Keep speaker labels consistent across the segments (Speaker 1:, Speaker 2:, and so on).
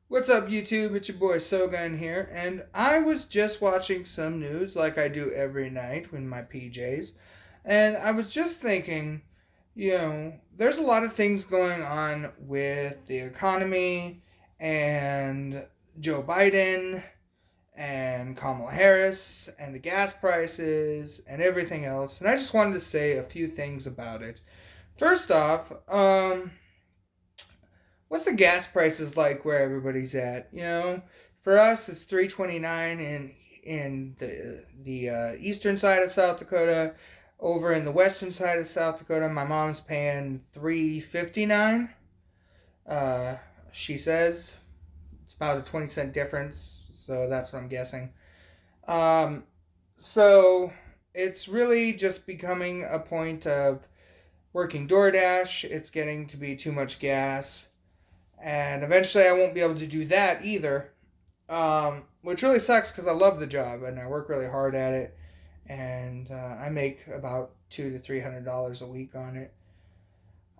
Speaker 1: What's up, YouTube? It's your boy Sogun here, and I was just watching some news like I do every night in my PJs, and I was just thinking, there's a lot of things going on with the economy and Joe Biden and Kamala Harris and the gas prices and everything else, and I just wanted to say a few things about it. First off, what's the gas prices like where everybody's at? For us, it's 3.29 in the eastern side of South Dakota. Over in the western side of South Dakota, my mom's paying 3.59. Uh, she says it's about a 20-cent difference, so that's what I'm guessing. Um, so it's really just becoming a point of working DoorDash. It's getting to be too much gas, and eventually I won't be able to do that either, which really sucks because I love the job and I work really hard at it, and I make about $200 to $300 a week on it.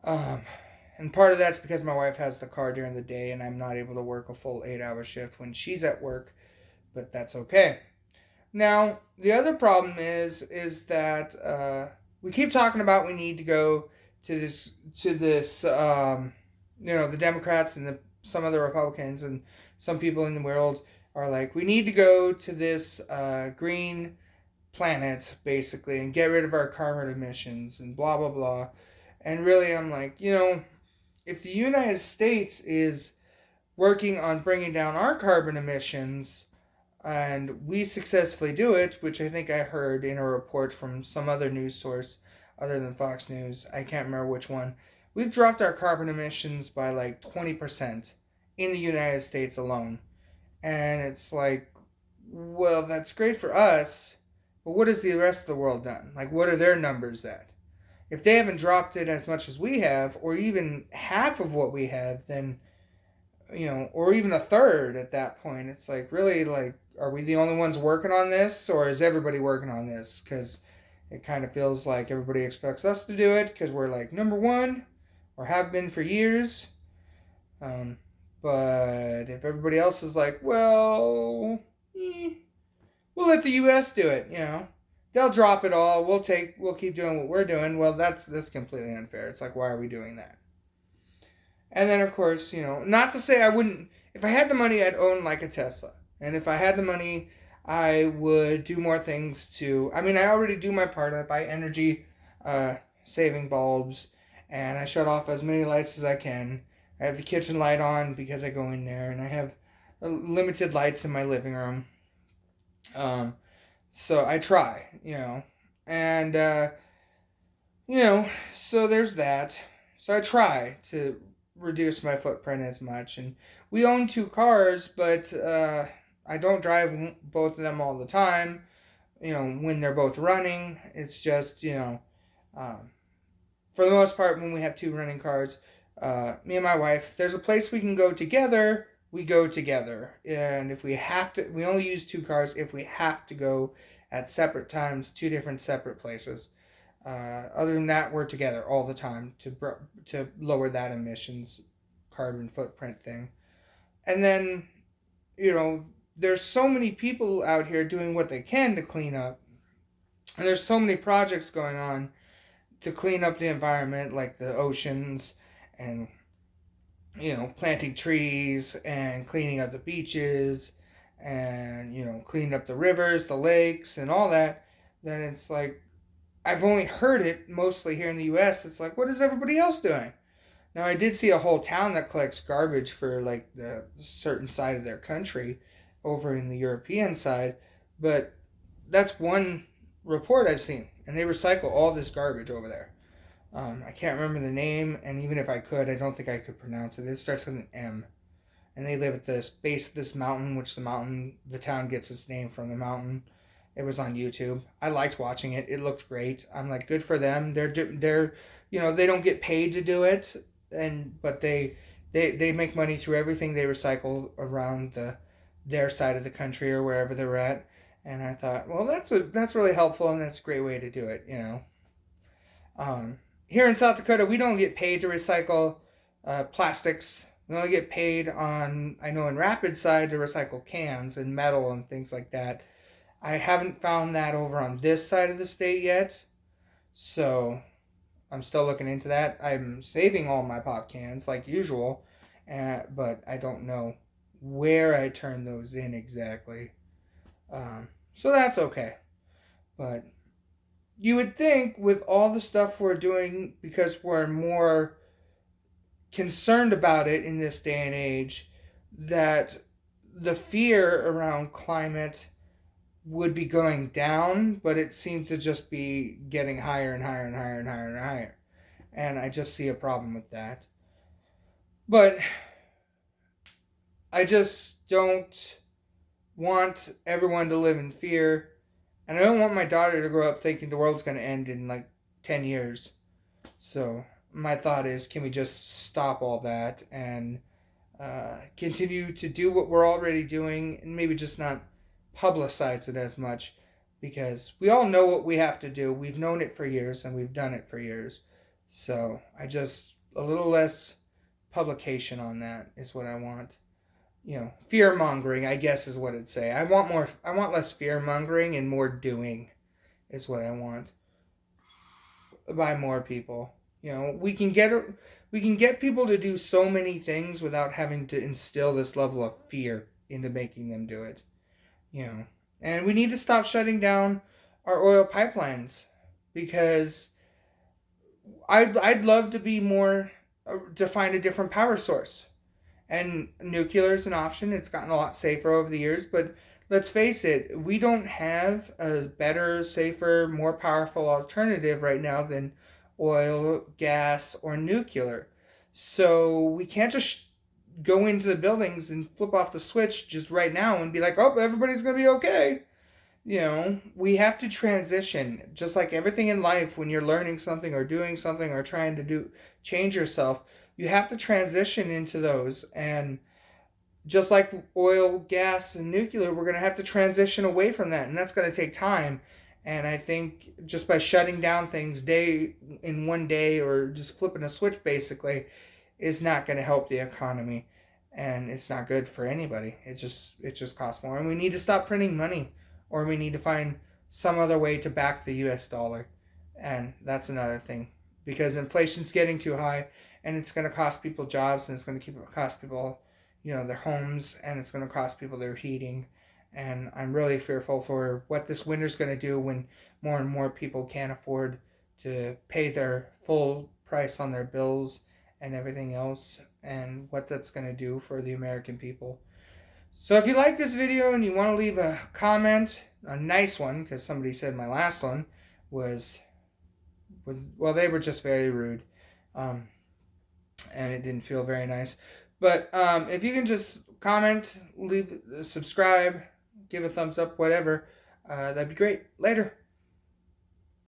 Speaker 1: Um, and part of that's because my wife has the car during the day and I'm not able to work a full 8 hour shift when she's at work, but that's okay. Now the other problem is that we keep talking about we need to go to this, the Democrats and some other Republicans and some people in the world are like, we need to go to this green planet, basically, and get rid of our carbon emissions and blah, blah, blah. And really, I'm like, if the United States is working on bringing down our carbon emissions and we successfully do it, which I think I heard in a report from some other news source other than Fox News, I can't remember which one. We've dropped our carbon emissions by like 20% in the United States alone. And it's like, well, that's great for us, but what has the rest of the world done? Like, what are their numbers at? If they haven't dropped it as much as we have, or even half of what we have, then or even a third at that point. It's like, really, like, are we the only ones working on this, or is everybody working on this? Because it kind of feels like everybody expects us to do it because we're like number one, or have been for years. Um, but if everybody else is like, well, we'll let the U.S. do it. They'll drop it all. We'll keep doing what we're doing. Well, that's completely unfair. It's like, why are we doing that? And then, of course, not to say I wouldn't, if I had the money, I'd own like a Tesla. And if I had the money, I would do more things to, I mean, I already do my part. I buy energy saving bulbs and I shut off as many lights as I can. I have the kitchen light on because I go in there, and I have limited lights in my living room. Um, so I try, and, so there's that. So I try to reduce my footprint as much. And we own two cars, but I don't drive both of them all the time. When they're both running, it's just um, for the most part, when we have two running cars, me and my wife, if there's a place we can go together, we go together. And if we have to, we only use two cars if we have to go at separate times, two different separate places. Other than that, we're together all the time to lower that emissions carbon footprint thing. And then, you know, there's so many people out here doing what they can to clean up, and there's so many projects going on to clean up the environment, like the oceans, and planting trees and cleaning up the beaches, and cleaning up the rivers, the lakes, and all that. Then it's like, I've only heard it mostly here in the U.S. It's like, what is everybody else doing? Now, I did see a whole town that collects garbage for like the certain side of their country over in the European side, but that's one report I've seen, and they recycle all this garbage over there. I can't remember the name, and even if I could, I don't think I could pronounce it. It starts with an M, and they live at the base of this mountain, which the town gets its name from the mountain. It was on YouTube. I liked watching it. It looked great. I'm like, good for them. They're they don't get paid to do it, but they make money through everything they recycle around their side of the country or wherever they're at. And I thought, well, that's really helpful, and that's a great way to do it. Um, Here in South Dakota, we don't get paid to recycle plastics. We only get paid on, I know in Rapid side, to recycle cans and metal and things like that. I haven't found that over on this side of the state yet. So I'm still looking into that. I'm saving all my pop cans like usual, but I don't know where I turn those in exactly. So that's okay. But you would think with all the stuff we're doing, because we're more concerned about it in this day and age, that the fear around climate would be going down, but it seems to just be getting higher and higher and higher and higher and higher. And I just see a problem with that. But I just don't want everyone to live in fear. And I don't want my daughter to grow up thinking the world's going to end in like 10 years. So my thought is, can we just stop all that and continue to do what we're already doing, and maybe just not publicize it as much, because we all know what we have to do. We've known it for years and we've done it for years. So I just, a little less publication on that is what I want. Fear mongering, I guess, is what it'd say. I want less fear mongering and more doing is what I want by more people. We can get people to do so many things without having to instill this level of fear into making them do it. And we need to stop shutting down our oil pipelines, because I'd love to be more to find a different power source. And nuclear is an option. It's gotten a lot safer over the years, but let's face it, we don't have a better, safer, more powerful alternative right now than oil, gas, or nuclear. So we can't just go into the buildings and flip off the switch just right now and be like, oh, everybody's going to be okay. We have to transition. Just like everything in life, when you're learning something or doing something or trying to change yourself, you have to transition into those. And just like oil, gas, and nuclear, we're going to have to transition away from that. And that's going to take time. And I think just by shutting down things in one day, or just flipping a switch basically, is not going to help the economy. And it's not good for anybody. It just costs more. And we need to stop printing money, or we need to find some other way to back the US dollar. And that's another thing, because inflation's getting too high, and it's going to cost people jobs, and it's going to cost people, their homes, and it's going to cost people their heating. And I'm really fearful for what this winter's going to do when more and more people can't afford to pay their full price on their bills and everything else, and what that's going to do for the American people. So if you like this video and you want to leave a comment, a nice one, because somebody said my last one was well, they were just very rude, and it didn't feel very nice. But if you can just comment, subscribe, give a thumbs up, whatever, that'd be great. Later.